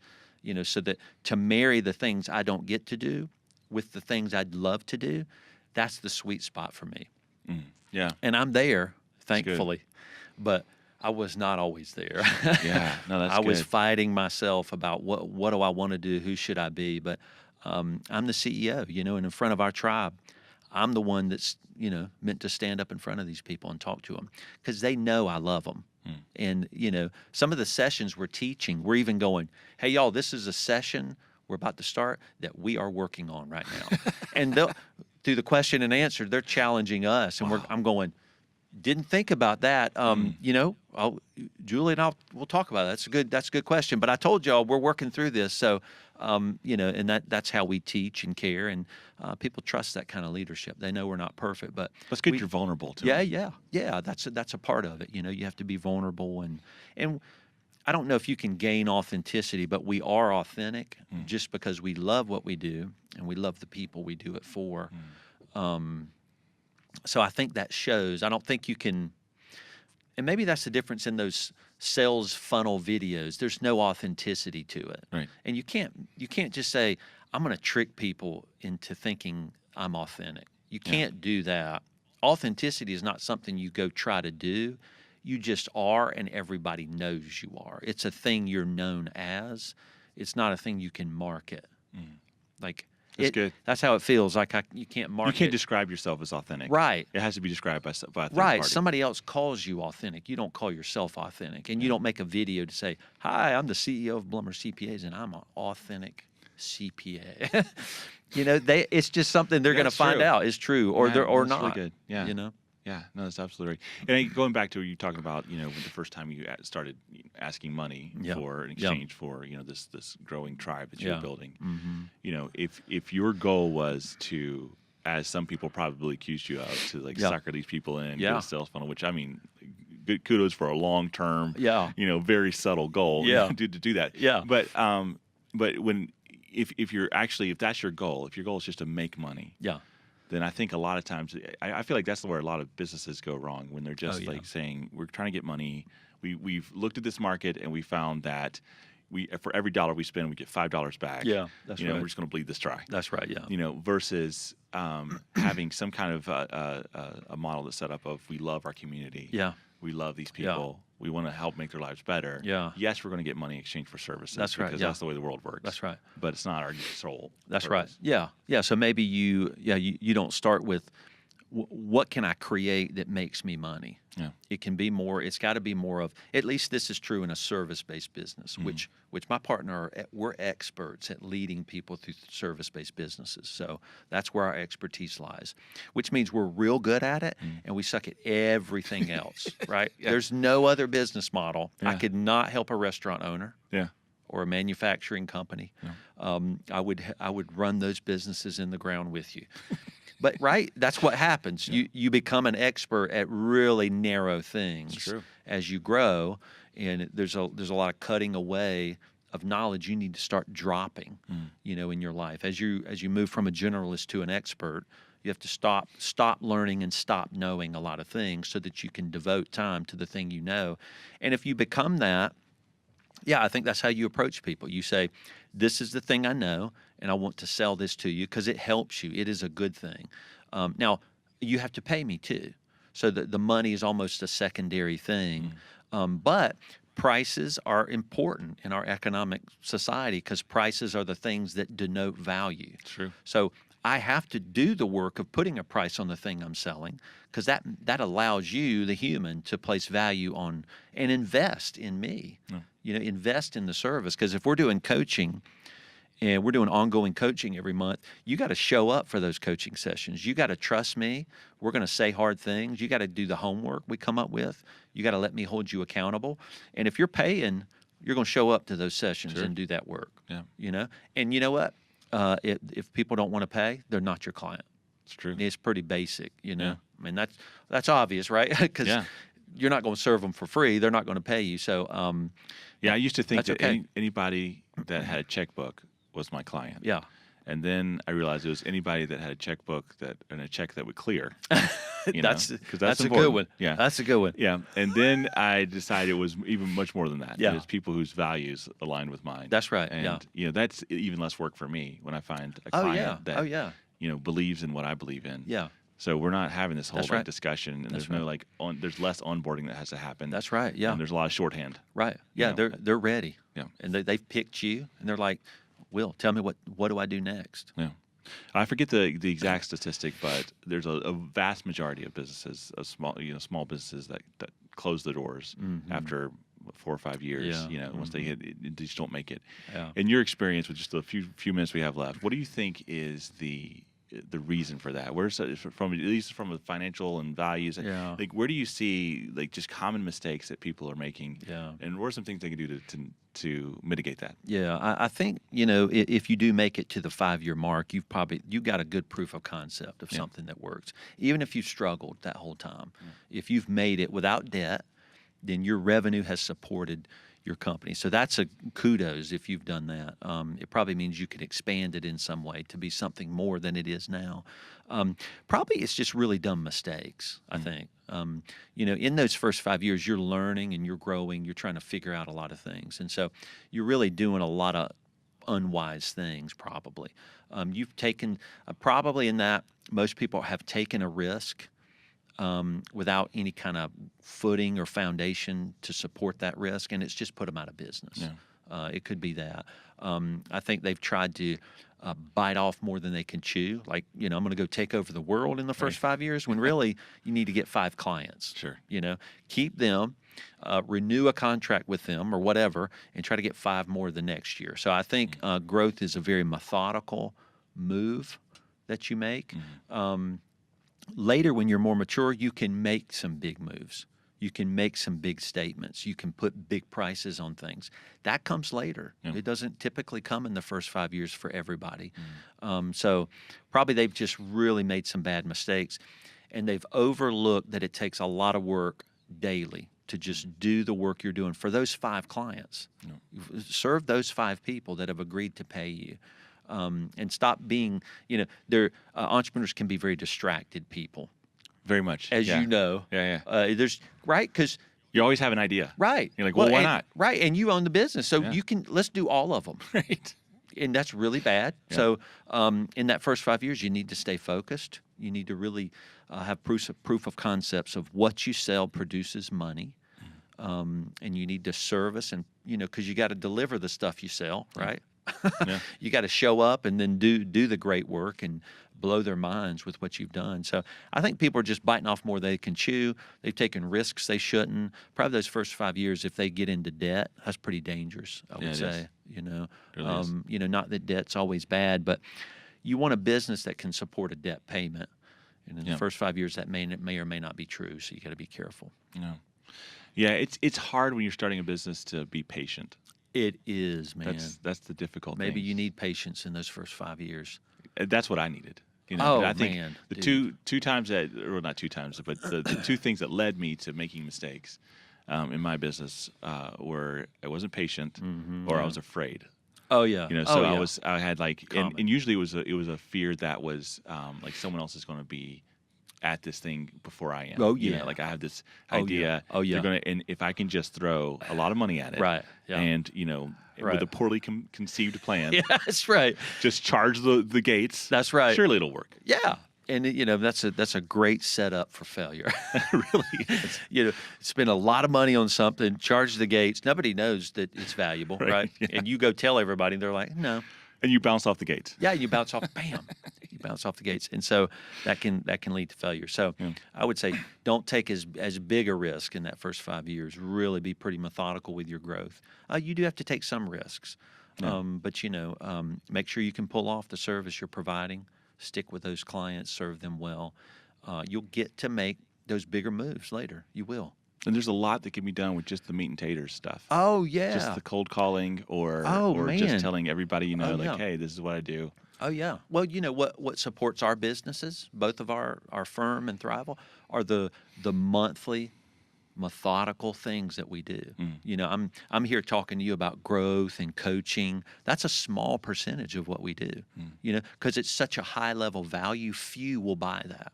so that to marry the things I don't get to do with the things I'd love to do, that's the sweet spot for me. Yeah. And I'm there, thankfully, but I was not always there. Yeah, no, that's I good. was fighting myself about what do I want to do, who should I be, but I'm the CEO, and in front of our tribe, I'm the one that's, meant to stand up in front of these people and talk to them because they know I love them. And, some of the sessions we're teaching, we're even going, hey, y'all, this is a session we're about to start that we are working on right now. And through the question and answer, they're challenging us, and I'm going, didn't think about that. Julie and we'll talk about it. That's a good question. But I told y'all we're working through this. So, and that's how we teach and care. And people trust that kind of leadership. They know we're not perfect, but that's good. You're vulnerable too. Yeah. That's a part of it. You have to be vulnerable, and I don't know if you can gain authenticity, but we are authentic just because we love what we do and we love the people we do it for. So I think that shows. I don't think you can, and maybe that's the difference in those sales funnel videos. There's no authenticity to it, right? And you can't just say, I'm going to trick people into thinking I'm authentic. You can't do that. Authenticity is not something you go try to do. You just are, and everybody knows you are. It's a thing you're known as. It's not a thing you can market. That's good. That's how it feels. Like you can't market. You can't describe yourself as authentic. Right. It has to be described by a third right. party. Somebody else calls you authentic. You don't call yourself authentic. And you don't make a video to say, hi, I'm the CEO of Blumer CPAs, and I'm an authentic CPA. It's just something they're going to find out is true or not. Really good. Yeah. Yeah, no, that's absolutely right. And going back to what you were talking about, when the first time you started asking money for in exchange for this growing tribe that you're building, if your goal was to, as some people probably accused you of, to sucker these people in, get a sales funnel, which I mean, good kudos for a long term, very subtle goal, to do that. Yeah. But when if that's your goal, if your goal is just to make money, then I think a lot of times, I feel like that's where a lot of businesses go wrong, when they're just saying, we're trying to get money. We've looked at this market and we found that for every dollar we spend, we get $5 back. Yeah, that's right. We're just going to bleed this dry. That's right, yeah. Versus having some kind of a model that's set up of, we love our community. Yeah. We love these people. We want to help make their lives better. Yeah. Yes, we're going to get money in exchange for services. That's right. Because that's the way the world works. That's right. But it's not our sole That's purpose. right. Yeah. So maybe you don't start with what can I create that makes me money? Yeah. It can be more. It's got to be more of. At least this is true in a service-based business, which my partner we're experts at leading people through service-based businesses. So that's where our expertise lies, which means we're real good at it, and we suck at everything else. Right? There's no other business model. I could not help a restaurant owner. Yeah. Or a manufacturing company. Yeah. I would run those businesses in the ground with you. But that's what happens. Yeah. You become an expert at really narrow things as you grow, and there's a lot of cutting away of knowledge you need to start dropping, in your life. As you move from a generalist to an expert, you have to stop learning and stop knowing a lot of things so that you can devote time to the thing you know. And if you become that, I think that's how you approach people. You say, this is the thing I know, and I want to sell this to you because it helps you. It is a good thing. Now, you have to pay me too. So the money is almost a secondary thing. But prices are important in our economic society because prices are the things that denote value. True. So I have to do the work of putting a price on the thing I'm selling because that allows you, the human, to place value on and invest in me. Invest in the service. Because if we're doing coaching and we're doing ongoing coaching every month, you got to show up for those coaching sessions. You got to trust me. We're going to say hard things. You got to do the homework we come up with. You got to let me hold you accountable. And if you're paying, you're going to show up to those sessions and do that work. Yeah. And you know what? If people don't want to pay, they're not your client. It's true. It's pretty basic, Yeah. I mean, that's obvious, right? Because you're not going to serve them for free. They're not going to pay you. So, I used to think that okay. anybody that had a checkbook was my client. Yeah. And then I realized it was anybody that had a checkbook and a check that would clear. That's a important. good one. Yeah. That's a good one. Yeah. And then I decided it was even much more than that. Yeah. It was people whose values aligned with mine. That's right. And, that's even less work for me when I find a client that, believes in what I believe in. Yeah. So we're not having this whole That's right. discussion, and That's there's right. no there's less onboarding that has to happen. That's right. Yeah. And there's a lot of shorthand. Right. Yeah. They're ready. Yeah. And they've picked you, and they're like, Will, tell me what do I do next? Yeah. I forget the exact statistic, but there's a vast majority of businesses, small businesses that close the doors after 4 or 5 years. Yeah. Once they just don't make it. Yeah. In your experience, with just the few minutes we have left, what do you think is the reason for that? Where's from, at least from a financial and values? Yeah. Like, where do you see just common mistakes that people are making? Yeah. And what are some things they can do to mitigate that? Yeah, I think if you do make it to the 5-year mark, you've got a good proof of concept of something that works. Even if you've struggled that whole time, if you've made it without debt, then your revenue has supported your company. So that's a kudos if you've done that. It probably means you can expand it in some way to be something more than it is now. Probably it's just really dumb mistakes, I think. In those first 5 years, you're learning and you're growing. You're trying to figure out a lot of things. And so you're really doing a lot of unwise things probably. You've taken, probably in that, most people have taken a risk without any kind of footing or foundation to support that risk, and it's just put them out of business. Yeah. It could be that. I think they've tried to bite off more than they can chew. Like, I'm going to go take over the world in the first 5 years, when really you need to get 5 clients. Sure. Keep them, renew a contract with them or whatever, and try to get 5 more the next year. So I think growth is a very methodical move that you make. Later, when you're more mature, you can make some big moves. You can make some big statements. You can put big prices on things. That comes later. Yeah. It doesn't typically come in the first 5 years for everybody. So probably they've just really made some bad mistakes, and they've overlooked that it takes a lot of work daily to just do the work you're doing for those 5 clients. Yeah. Serve those 5 people that have agreed to pay you. And stop being, entrepreneurs can be very distracted people. Very much. As you know. Yeah. Right? Because you always have an idea. Right. You're like, why not? Right. And you own the business. So let's do all of them. Right. And that's really bad. Yeah. So in that first 5 years, you need to stay focused. You need to really have proof of concepts of what you sell produces money. And you need to service and, because you got to deliver the stuff you sell, right? Yeah. You got to show up and then do the great work and blow their minds with what you've done. So I think people are just biting off more than they can chew. They've taken risks they shouldn't. Probably those first 5 years, if they get into debt, that's pretty dangerous, I would say. Really not that debt's always bad, but you want a business that can support a debt payment. And in the first 5 years, that may or may not be true. So you got to be careful. Yeah, it's hard when you're starting a business to be patient. It is, man. That's the difficult thing. Maybe you need patience in those first 5 years. That's what I needed. I think the two times that, or not 2 times, but the 2 things that led me to making mistakes in my business where I wasn't patient or I was afraid. Oh yeah. So I had like, and usually it was a fear that was like someone else is going to be at this thing before I am. Oh yeah. Like I have this idea. Oh yeah. They're and if I can just throw a lot of money at it, right? Yeah. And with a poorly conceived plan, yeah, that's right. Just charge the gates. That's right. Surely it'll work. Yeah. And that's a great setup for failure. Really, spend a lot of money on something, charge the gates. Nobody knows that it's valuable, right? Yeah. And you go tell everybody, and they're like, no. And you bounce off the gates. Yeah, you bounce off. Bam, you bounce off the gates, and so that can lead to failure. So I would say don't take as big a risk in that first 5 years. Really be pretty methodical with your growth. You do have to take some risks, but make sure you can pull off the service you're providing. Stick with those clients, serve them well. You'll get to make those bigger moves later. You will. And there's a lot that can be done with just the meat and taters stuff. Oh, yeah. Just the cold calling or just telling everybody, hey, this is what I do. Oh, yeah. Well, what supports our businesses, both of our firm and Thriveal, are the monthly methodical things that we do. I'm here talking to you about growth and coaching. That's a small percentage of what we do, because it's such a high level value. Few will buy that.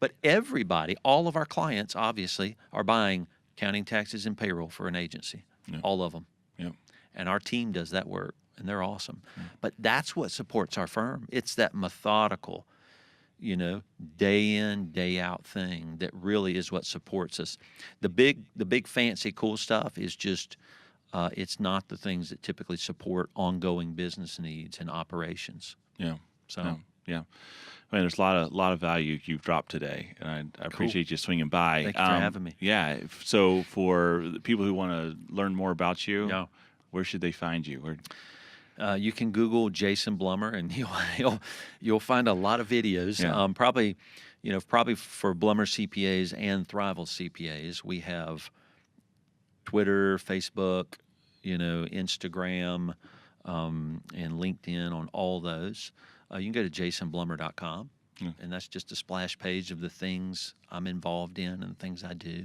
But everybody, all of our clients, obviously, are buying accounting, taxes, and payroll for an agency. All of them. Yep. And our team does that work, and they're awesome. But that's what supports our firm. It's that methodical, day in, day out thing that really is what supports us. The big fancy cool stuff is just it's not the things that typically support ongoing business needs and operations. Yeah. So yeah. I mean, there's a lot of value you've dropped today, and I appreciate you swinging by. Thank you for having me. Yeah. So for the people who want to learn more about you, where should they find you? You can Google Jason Blumer, and you'll find a lot of videos. Yeah. Probably for Blumer CPAs and Thriveal CPAs, we have Twitter, Facebook, Instagram, and LinkedIn on all those. You can go to jasonblumer.com, and that's just a splash page of the things I'm involved in and the things I do.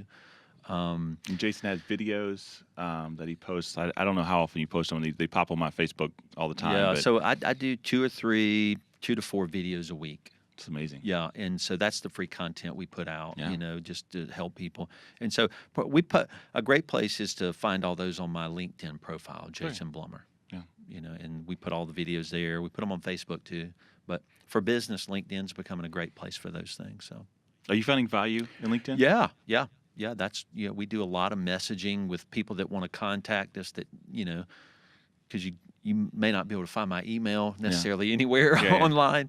And Jason has videos that he posts. I don't know how often you post them. They pop on my Facebook all the time. Yeah, so I do 2 to 4 videos a week. It's amazing. Yeah, and so that's the free content we put out, just to help people. And so we put a great place is to find all those on my LinkedIn profile, Jason Blumer. Yeah. And we put all the videos there. We put them on Facebook too. But for business, LinkedIn's becoming a great place for those things. So, are you finding value in LinkedIn? Yeah, that's we do a lot of messaging with people that want to contact us that because you may not be able to find my email necessarily anywhere online.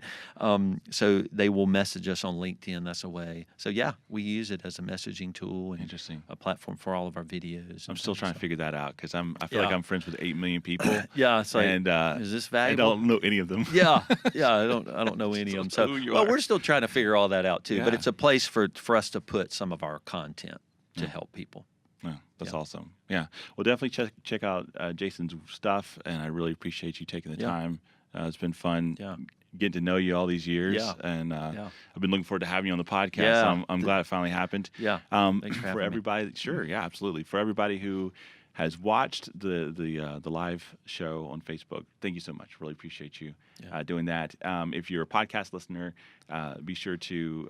So they will message us on LinkedIn. That's a way. So we use it as a messaging tool and a platform for all of our videos. I'm still trying to figure that out because I feel like I'm friends with 8 million people. It's like, and is this valuable? I don't know any of them. I don't know any of them. So we're still trying to figure all that out too. But it's a place for us to put some of our content to help people. Yeah, that's awesome. Yeah. Well, definitely check out Jason's stuff, and I really appreciate you taking the time. It's been fun getting to know you all these years, and I've been looking forward to having you on the podcast. Yeah. I'm glad it finally happened. Yeah. Thanks for everybody. Sure. Yeah, absolutely. For everybody who has watched the live show on Facebook, thank you so much. Really appreciate you doing that. If you're a podcast listener, be sure to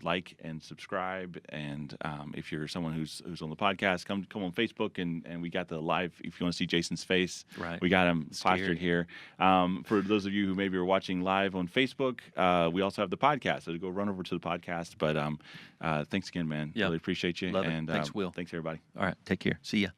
like and subscribe. And if you're someone who's on the podcast, come on Facebook and we got the live. If you want to see Jason's face, we got him plastered here. For those of you who maybe are watching live on Facebook, we also have the podcast. So go run over to the podcast. But thanks again, man. Really appreciate you. Love it. Thanks, Will. Thanks, everybody. All right. Take care. See ya.